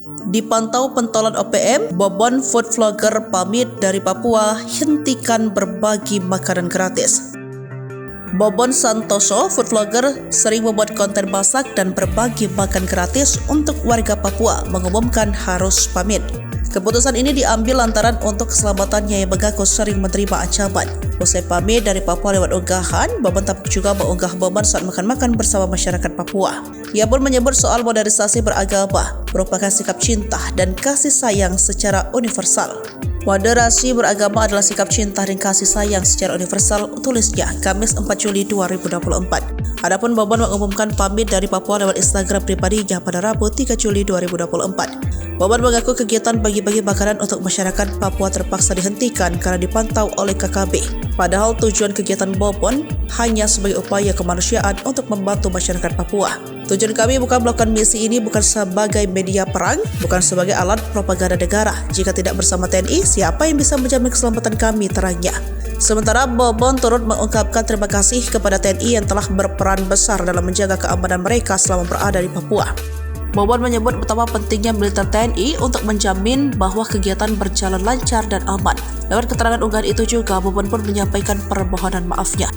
Dipantau pentolan OPM, Bobon food vlogger pamit dari Papua hentikan berbagi makanan gratis. Bobon Santoso, food vlogger, sering membuat konten masak dan berbagi makan gratis untuk warga Papua, mengumumkan harus pamit. Keputusan ini diambil lantaran untuk keselamatannya yang mengaku sering menerima ancaman. Usai pamit dari Papua lewat unggahan, Bobon tampak juga mengunggah momen saat makan-makan bersama masyarakat Papua. Ia pun menyebut soal modernisasi beragama merupakan sikap cinta dan kasih sayang secara universal. Moderasi beragama adalah sikap cinta dan kasih sayang secara universal, tulisnya Kamis 4 Juli 2024. Adapun Bobon mengumumkan pamit dari Papua lewat Instagram pribadinya pada Rabu 3 Juli 2024. Bobon mengaku kegiatan bagi-bagi makanan untuk masyarakat Papua terpaksa dihentikan karena dipantau oleh KKB. Padahal tujuan kegiatan Bobon hanya sebagai upaya kemanusiaan untuk membantu masyarakat Papua. Tujuan kami bukan melakukan misi ini bukan sebagai media perang, bukan sebagai alat propaganda negara. Jika tidak bersama TNI, siapa yang bisa menjamin keselamatan kami, terangnya. Sementara Bobon turut mengungkapkan terima kasih kepada TNI yang telah berperan besar dalam menjaga keamanan mereka selama berada di Papua. Bobon menyebut betapa pentingnya militer TNI untuk menjamin bahwa kegiatan berjalan lancar dan aman. Lewat keterangan unggahan itu juga, Bobon pun menyampaikan permohonan maafnya.